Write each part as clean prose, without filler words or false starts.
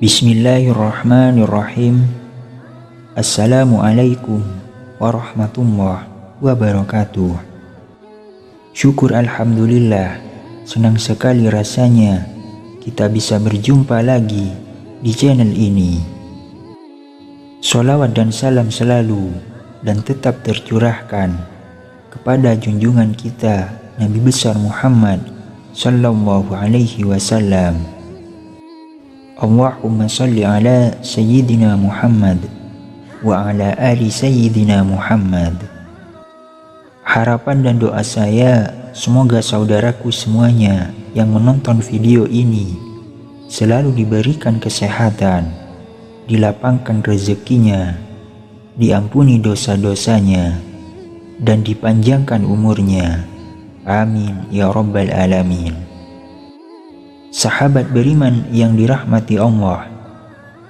Bismillahirrahmanirrahim. Assalamualaikum warahmatullahi wabarakatuh. Syukur alhamdulillah, senang sekali rasanya kita bisa berjumpa lagi di channel ini. Sholawat dan salam selalu dan tetap tercurahkan kepada junjungan kita Nabi besar Muhammad sallallahu alaihi wasallam. Allahumma salli ala Sayyidina Muhammad wa ala ali Sayyidina Muhammad. Harapan dan doa saya, semoga saudaraku semuanya yang menonton video ini selalu diberikan kesehatan, dilapangkan rezekinya, diampuni dosa-dosanya, dan dipanjangkan umurnya. Amin ya rabbal alamin. Sahabat beriman yang dirahmati Allah,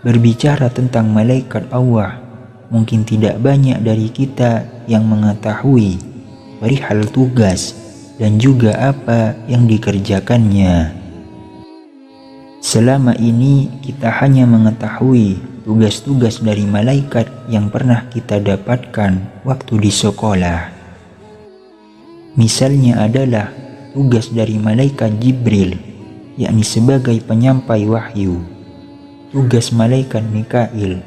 berbicara tentang malaikat Allah, mungkin tidak banyak dari kita yang mengetahui perihal tugas dan juga apa yang dikerjakannya. Selama ini kita hanya mengetahui tugas-tugas dari malaikat yang pernah kita dapatkan waktu di sekolah. Misalnya adalah tugas dari malaikat Jibril, yakni sebagai penyampai wahyu. Tugas malaikat Mikail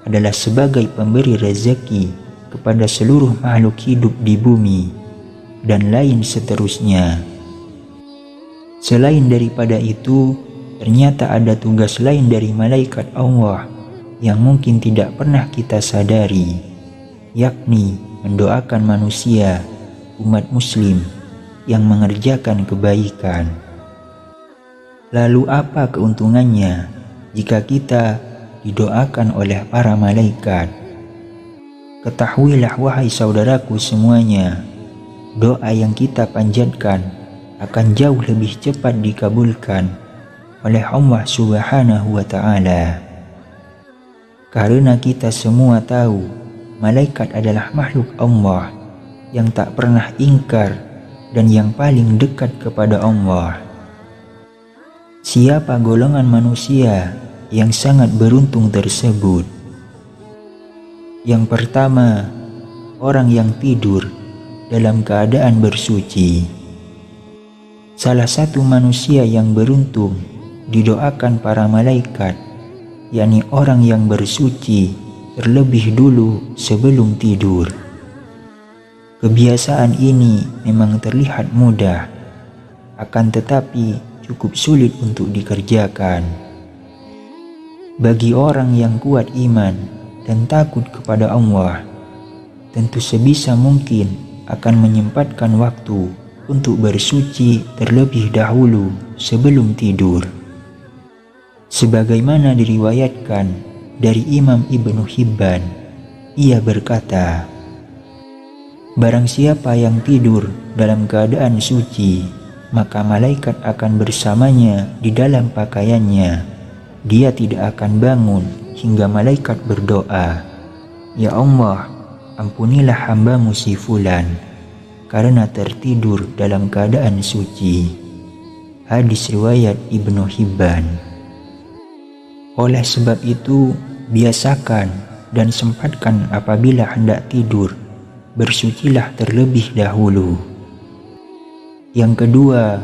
adalah sebagai pemberi rezeki kepada seluruh makhluk hidup di bumi, dan lain seterusnya. Selain daripada itu, ternyata ada tugas lain dari malaikat Allah yang mungkin tidak pernah kita sadari, yakni mendoakan manusia, umat muslim yang mengerjakan kebaikan. Lalu apa keuntungannya jika kita didoakan oleh para malaikat? Ketahuilah wahai saudaraku semuanya, doa yang kita panjatkan akan jauh lebih cepat dikabulkan oleh Allah Subhanahu wa Ta'ala. Karena kita semua tahu malaikat adalah makhluk Allah yang tak pernah ingkar dan yang paling dekat kepada Allah. Siapa golongan manusia yang sangat beruntung tersebut? Yang pertama, orang yang tidur dalam keadaan bersuci. Salah satu manusia yang beruntung didoakan para malaikat, yakni orang yang bersuci terlebih dulu sebelum tidur. Kebiasaan ini memang terlihat mudah, akan tetapi cukup sulit untuk dikerjakan. Bagi orang yang kuat iman dan takut kepada Allah, tentu sebisa mungkin akan menyempatkan waktu untuk bersuci terlebih dahulu sebelum tidur. Sebagaimana diriwayatkan dari Imam Ibnu Hibban, ia berkata, barang siapa yang tidur dalam keadaan suci, maka malaikat akan bersamanya di dalam pakaiannya. Dia tidak akan bangun hingga malaikat berdoa, ya Allah, ampunilah hambamu si fulan, karena tertidur dalam keadaan suci. Hadis riwayat Ibnu Hibban. Oleh sebab itu, biasakan dan sempatkan apabila hendak tidur, bersucilah terlebih dahulu. Yang kedua,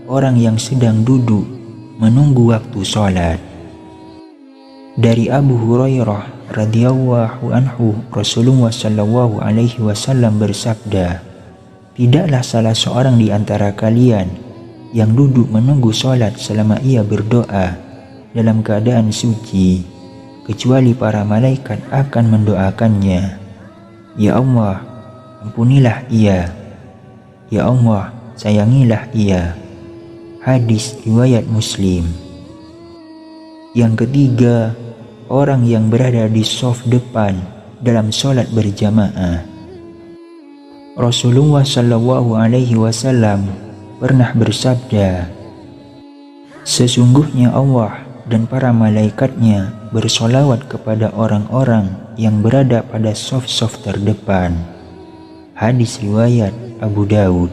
orang yang sedang duduk menunggu waktu sholat. Dari Abu Hurairah radhiyallahu anhu, Rasulullah sallallahu alaihi wasallam bersabda, tidaklah salah seorang di antara kalian yang duduk menunggu sholat selama ia berdoa dalam keadaan suci, kecuali para malaikat akan mendoakannya, ya Allah, ampunilah ia, ya Allah, sayangilah ia. Hadis riwayat Muslim. Yang ketiga, orang yang berada di shaf depan dalam sholat berjamaah. Rasulullah Shallallahu Alaihi Wasallam pernah bersabda, sesungguhnya Allah dan para malaikatnya bersolawat kepada orang-orang yang berada pada shaf-shaf terdepan. Hadis riwayat Abu Daud.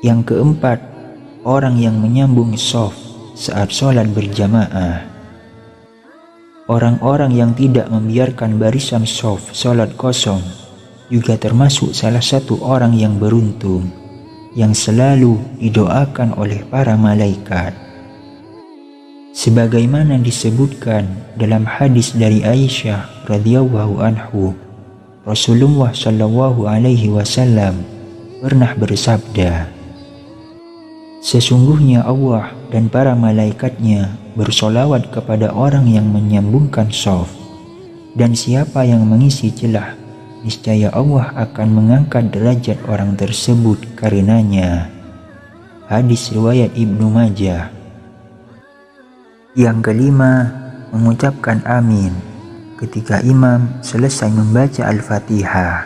Yang keempat, orang yang menyambung shaf saat sholat berjamaah. Orang-orang yang tidak membiarkan barisan shaf sholat kosong juga termasuk salah satu orang yang beruntung, yang selalu didoakan oleh para malaikat. Sebagaimana disebutkan dalam hadis dari Aisyah radhiyallahu anhu, Rasulullah Shallallahu Alaihi Wasallam pernah bersabda, sesungguhnya Allah dan para malaikatnya bersolawat kepada orang yang menyambungkan shaf, dan siapa yang mengisi celah, niscaya Allah akan mengangkat derajat orang tersebut karenanya. Hadis riwayat Ibnu Majah. Yang kelima, mengucapkan amin ketika imam selesai membaca Al-Fatihah.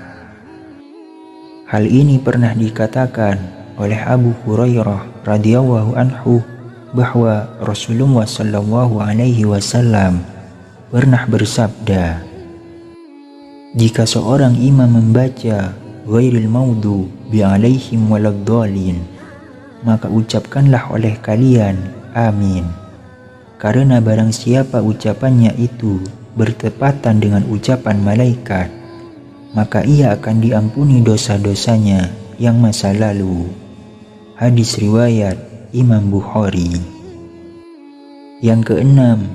Hal ini pernah dikatakan oleh Abu Hurairah radhiyallahu anhu bahwa Rasulullah Shallallahu Alaihi Wasallam pernah bersabda, jika seorang imam membaca ghairil maghdubi alaihim waladdallin, maka ucapkanlah oleh kalian amin, karena barang siapa ucapannya itu bertepatan dengan ucapan malaikat, maka ia akan diampuni dosa-dosanya yang masa lalu. Hadis riwayat Imam Bukhari. Yang keenam,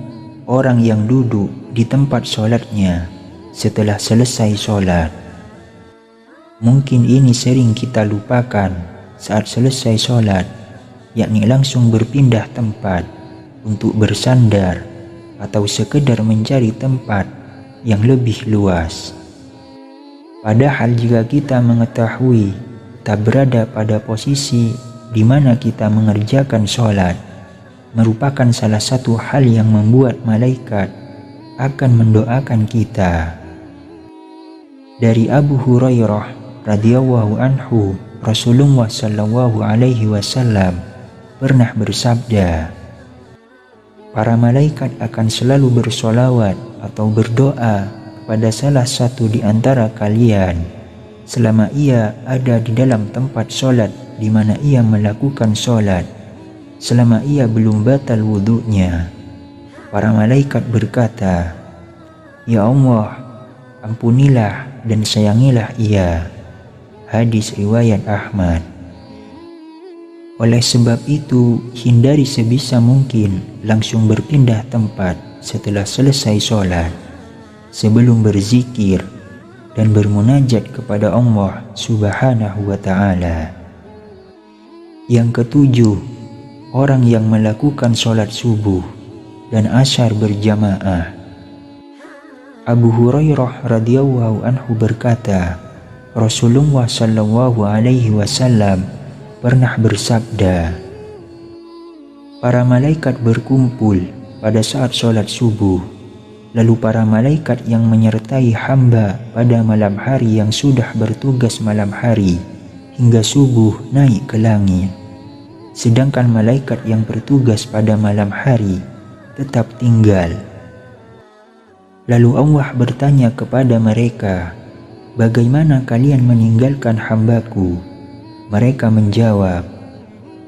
orang yang duduk di tempat sholatnya setelah selesai sholat. Mungkin ini sering kita lupakan saat selesai sholat, yakni langsung berpindah tempat untuk bersandar atau sekedar mencari tempat yang lebih luas. Padahal jika kita mengetahui kita berada pada posisi di mana kita mengerjakan sholat, merupakan salah satu hal yang membuat malaikat akan mendoakan kita. Dari Abu Hurairah radhiyallahu anhu, Rasulullah Shallallahu Alaihi Wasallam pernah bersabda, para malaikat akan selalu bersolawat atau berdoa kepada salah satu di antara kalian selama ia ada di dalam tempat sholat di mana ia melakukan sholat, selama ia belum batal wudhunya. Para malaikat berkata, ya Allah, ampunilah dan sayangilah ia. Hadis riwayat Ahmad. Oleh sebab itu, hindari sebisa mungkin langsung berpindah tempat setelah selesai sholat, sebelum berzikir dan bermunajat kepada Allah Subhanahu wa Ta'ala. Yang ketujuh, orang yang melakukan sholat subuh dan asyar berjamaah. Abu Hurairah radhiyallahu anhu berkata, Rasulullah Shallallahu Alaihi Wasallam pernah bersabda, para malaikat berkumpul pada saat sholat subuh, lalu para malaikat yang menyertai hamba pada malam hari yang sudah bertugas malam hari hingga subuh naik ke langit, sedangkan malaikat yang bertugas pada malam hari tetap tinggal. Lalu Allah bertanya kepada mereka, bagaimana kalian meninggalkan hambaku? Mereka menjawab,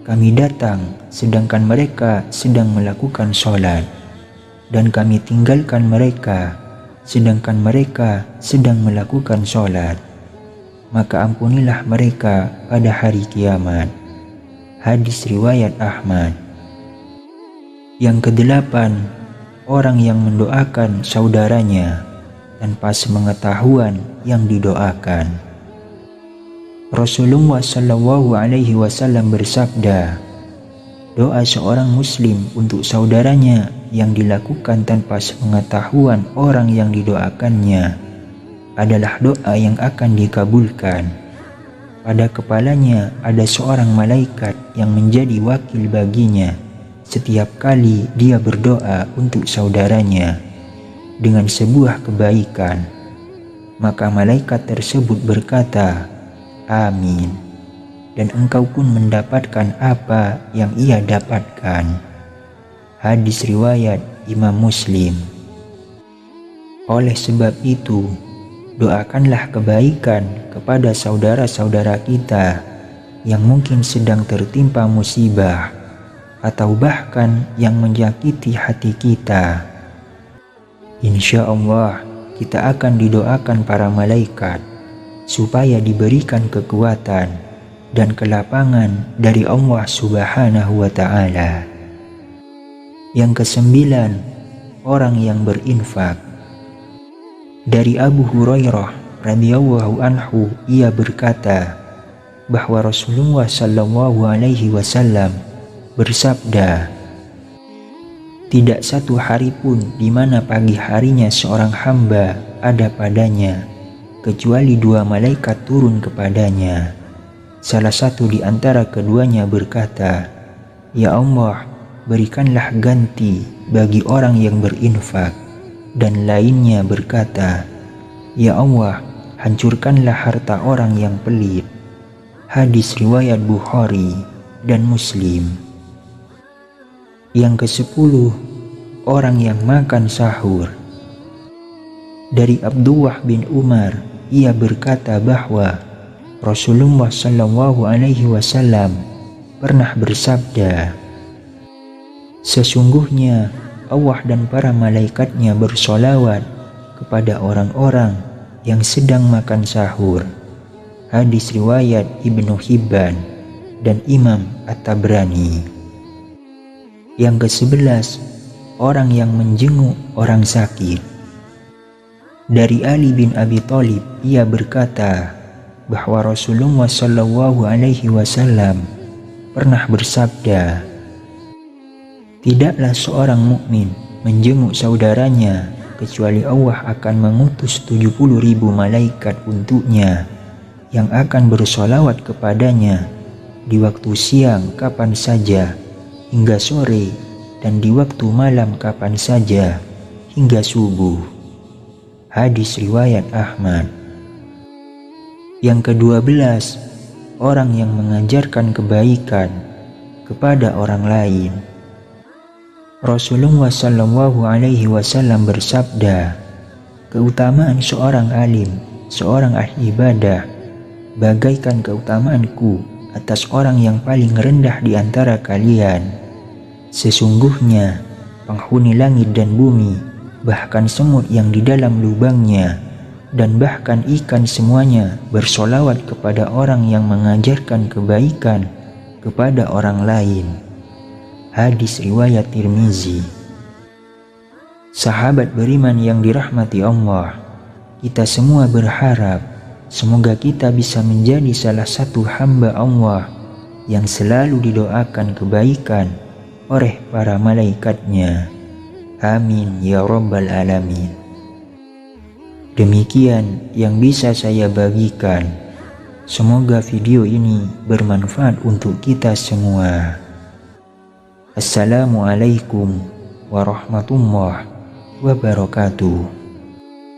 kami datang sedangkan mereka sedang melakukan sholat, dan kami tinggalkan mereka sedangkan mereka sedang melakukan sholat. Maka ampunilah mereka pada hari kiamat. Hadis riwayat Ahmad. Yang kedelapan, orang yang mendoakan saudaranya tanpa sepengetahuan yang didoakan. Rasulullah Shallallahu Alaihi Wasallam bersabda, doa seorang muslim untuk saudaranya yang dilakukan tanpa sepengetahuan orang yang didoakannya adalah doa yang akan dikabulkan. Pada kepalanya ada seorang malaikat yang menjadi wakil baginya setiap kali dia berdoa untuk saudaranya dengan sebuah kebaikan, maka malaikat tersebut berkata, "Amin," dan engkau pun mendapatkan apa yang ia dapatkan. Hadis riwayat Imam Muslim. Oleh sebab itu, doakanlah kebaikan kepada saudara-saudara kita yang mungkin sedang tertimpa musibah atau bahkan yang menyakiti hati kita. Insya Allah kita akan didoakan para malaikat supaya diberikan kekuatan dan kelapangan dari Allah Subhanahu wa Ta'ala. Yang kesembilan, orang yang berinfak. Dari Abu Hurairah radhiyallahu anhu, ia berkata bahwa Rasulullah sallallahu alaihi wasallam bersabda, "Tidak satu hari pun di mana pagi harinya seorang hamba ada padanya, kecuali dua malaikat turun kepadanya. Salah satu di antara keduanya berkata, 'Ya Allah, berikanlah ganti bagi orang yang berinfak,' dan lainnya berkata, 'Ya Allah, hancurkanlah harta orang yang pelit.'" Hadis riwayat Bukhari dan Muslim. Yang ke-10, orang yang makan sahur. Dari Abdullah bin Umar, ia berkata bahwa Rasulullah sallallahu alaihi wasallam pernah bersabda, "Sesungguhnya Allah dan para malaikatnya bersolawat kepada orang-orang yang sedang makan sahur." Hadis riwayat Ibnu Hibban dan Imam At-Tabrani. Yang ke-11, orang yang menjenguk orang sakit. Dari Ali bin Abi Thalib, ia berkata bahwa Rasulullah sallallahu alaihi wasallam pernah bersabda, "Tidaklah seorang mukmin menjenguk saudaranya kecuali Allah akan mengutus 70.000 malaikat untuknya yang akan bersolawat kepadanya di waktu siang kapan saja hingga sore, dan di waktu malam kapan saja hingga subuh." Hadis riwayat Ahmad. Yang ke-12, orang yang mengajarkan kebaikan kepada orang lain. Rasulullah sallallahu alaihi wasallam bersabda, "Keutamaan seorang alim, seorang ahli ibadah, bagaikan keutamaanku atas orang yang paling rendah di antara kalian. Sesungguhnya penghuni langit dan bumi, bahkan semut yang di dalam lubangnya, dan bahkan ikan semuanya bersolawat kepada orang yang mengajarkan kebaikan kepada orang lain." Hadis riwayat Tirmizi. Sahabat beriman yang dirahmati Allah, kita semua berharap semoga kita bisa menjadi salah satu hamba Allah yang selalu didoakan kebaikan oleh para malaikatnya. Amin ya rabbal alamin. Demikian yang bisa saya bagikan. Semoga video ini bermanfaat untuk kita semua. Assalamualaikum warahmatullahi wabarakatuh.